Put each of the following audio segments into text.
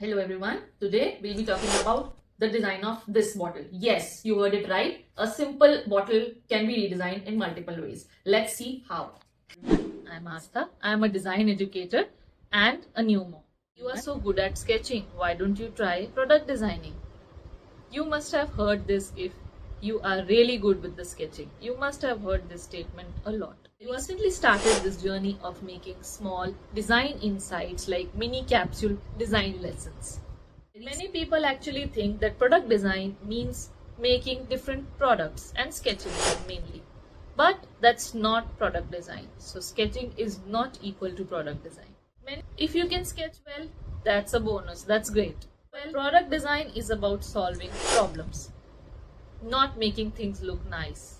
Hello everyone, today we'll be talking about the design of this bottle. Yes, you heard it right. A simple bottle can be redesigned in multiple ways. Let's see how. I'm Astha. I'm a design educator and a new mom. You are so good at sketching. Why don't you try product designing? You must have heard this if you are really good with the sketching. You must have heard this statement a lot. You recently started this journey of making small design insights like mini capsule design lessons. Many people actually think that product design means making different products and sketching them mainly. But that's not product design. So sketching is not equal to product design. If you can sketch well, that's a bonus. That's great. Well, product design is about solving problems, not making things look nice.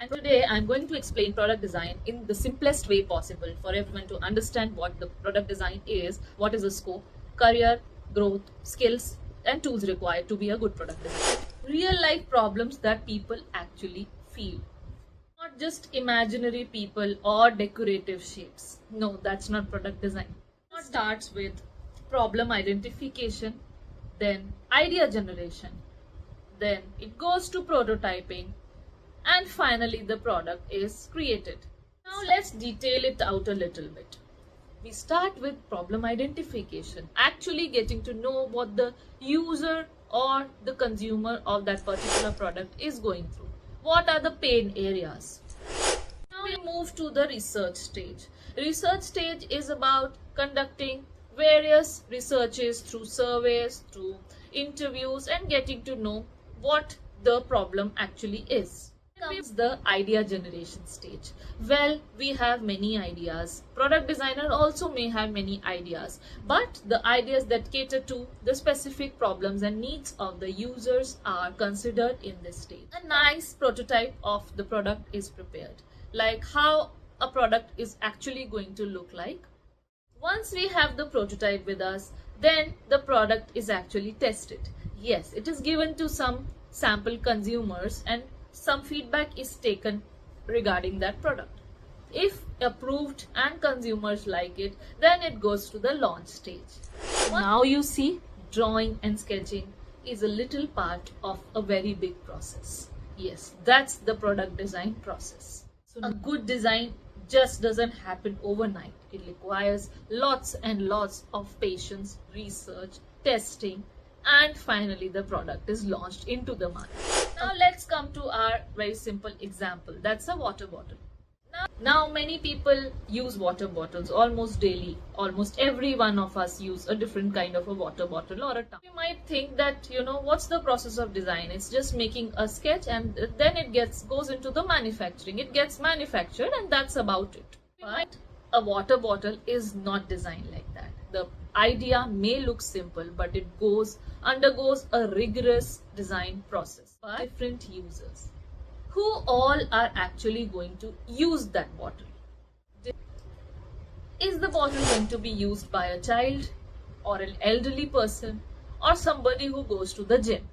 And today I'm going to explain product design in the simplest way possible for everyone to understand what the product design is, what is the scope, career, growth, skills, and tools required to be a good product designer. Real life problems that people actually feel. Not just imaginary people or decorative shapes. No, that's not product design. It starts with problem identification, then idea generation, then it goes to prototyping, and finally the product is created. Now let's detail it out a little bit. We start with problem identification, actually getting to know what the user or the consumer of that particular product is going through. What are the pain areas? Now we move to the research stage. Research stage is about conducting various researches through surveys, through interviews, and getting to know what the problem actually is. Comes the idea generation stage. Well, we have many ideas. Product designer also may have many ideas, but the ideas that cater to the specific problems and needs of the users are considered in this stage. A nice prototype of the product is prepared, like how a product is actually going to look like. Once we have the prototype with us, then the product is actually tested. Yes, it is given to some sample consumers and some feedback is taken regarding that product. If approved and consumers like it, then it goes to the launch stage. Now you see, drawing and sketching is a little part of a very big process. Yes, that's the product design process. So a good design just doesn't happen overnight. It requires lots and lots of patience, research, testing, and finally the product is launched into the market. Now let's come to our very simple example. That's a water bottle. Now many people use water bottles almost daily. Almost every one of us use a different kind of a water bottle or a tumbler. You might think that, what's the process of design? It's just making a sketch and then it goes into the manufacturing. It gets manufactured and that's about it. But a water bottle is not designed like that. The idea may look simple, but it undergoes a rigorous design process by different users who all are actually going to use that bottle. Is the bottle going to be used by a child or an elderly person or somebody who goes to the gym?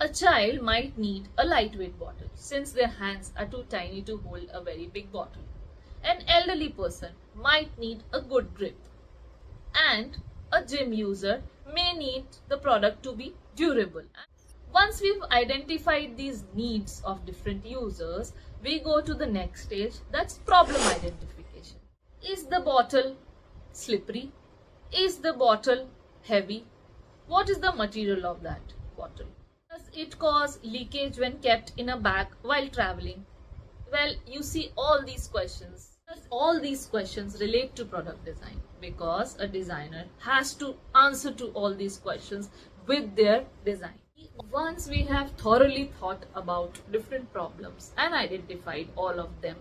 A child might need a lightweight bottle since their hands are too tiny to hold a very big bottle. An elderly person might need a good grip. And a gym user may need the product to be durable. Once we've identified these needs of different users, we go to the next stage, that's problem identification. Is the bottle slippery? Is the bottle heavy? What is the material of that bottle? Does it cause leakage when kept in a bag while traveling? Well, you see all these questions. All these questions relate to product design because a designer has to answer to all these questions with their design. Once we have thoroughly thought about different problems and identified all of them,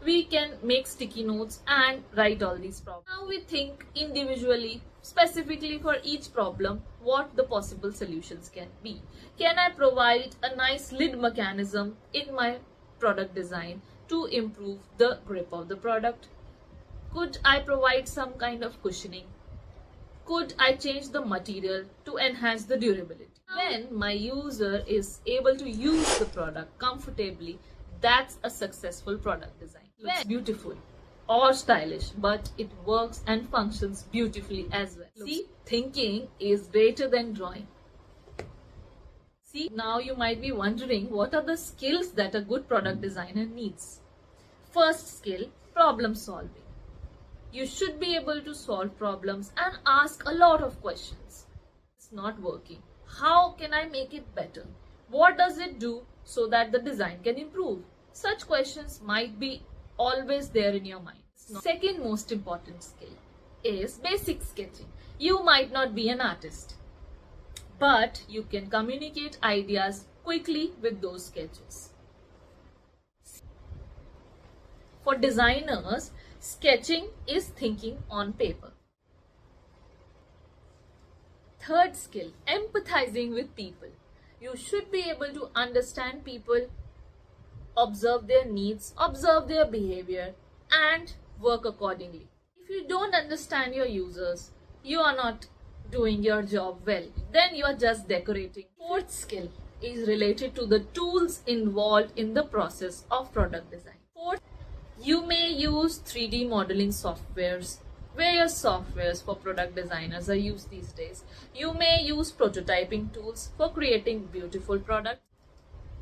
we can make sticky notes and write all these problems. Now we think individually, specifically for each problem, what the possible solutions can be. Can I provide a nice lid mechanism in my product design to improve the grip of the product? Could I provide some kind of cushioning? Could I change the material to enhance the durability? When my user is able to use the product comfortably, that's a successful product design. It's beautiful. or stylish, but it works and functions beautifully as well. See, thinking is greater than drawing. See, now you might be wondering what are the skills that a good product designer needs. First skill, problem solving. You should be able to solve problems and ask a lot of questions. It's not working. How can I make it better? What does it do so that the design can improve? Such questions might be always there in your mind. Second most important skill is basic sketching. You might not be an artist, but you can communicate ideas quickly with those sketches. For designers, sketching is thinking on paper. Third skill, empathizing with people. You should be able to understand people, observe their needs, observe their behavior, and work accordingly. If you don't understand your users, you are not doing your job well. Then you are just decorating. Fourth skill is related to the tools involved in the process of product design. Fourth, you may use 3D modeling softwares. Various softwares for product designers are used these days. You may use prototyping tools for creating beautiful products.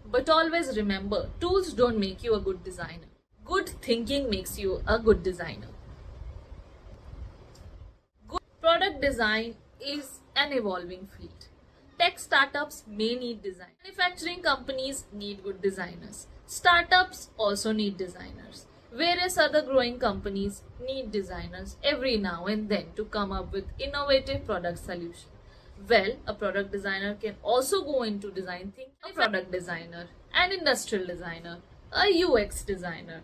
But always remember, tools don't make you a good designer. Good thinking makes you a good designer. Good product design is an evolving field. Tech startups may need design. Manufacturing companies need good designers. Startups also need designers. Various other growing companies need designers every now and then to come up with innovative product solutions. Well, a product designer can also go into design thinking. A product designer, an industrial designer, a UX designer,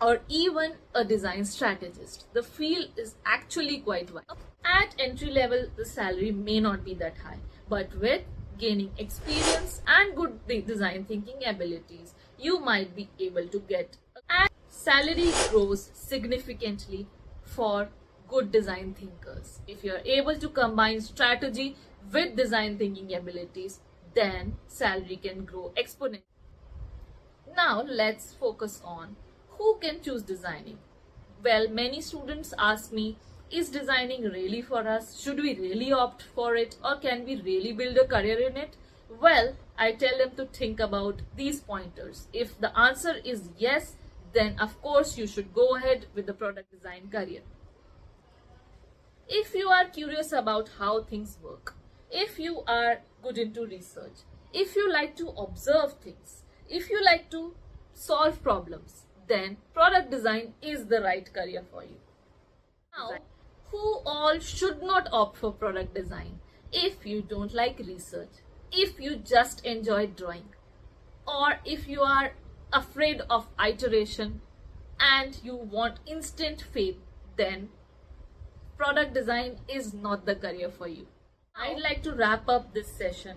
or even a design strategist. The field is actually quite wide. At entry level, the salary may not be that high, but with gaining experience and good design thinking abilities, you might be able to get and salary grows significantly for good design thinkers. If you are able to combine strategy with design thinking abilities, then salary can grow exponentially. Now let's focus on who can choose designing. Well, many students ask me, is designing really for us? Should we really opt for it, or can we really build a career in it? Well, I tell them to think about these pointers. If the answer is yes, then of course you should go ahead with the product design career. If you are curious about how things work, if you are good into research, if you like to observe things, if you like to solve problems, then product design is the right career for you. Now, who all should not opt for product design? If you don't like research, if you just enjoy drawing, or if you are afraid of iteration and you want instant fame, then product design is not the career for you. I'd like to wrap up this session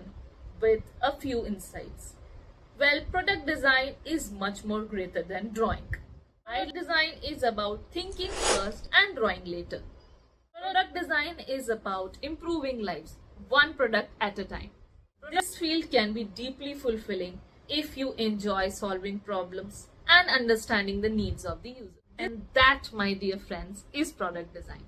with a few insights. Well, product design is much more greater than drawing. Product design is about thinking first and drawing later. Product design is about improving lives, one product at a time. This field can be deeply fulfilling if you enjoy solving problems and understanding the needs of the user. And that, my dear friends, is product design.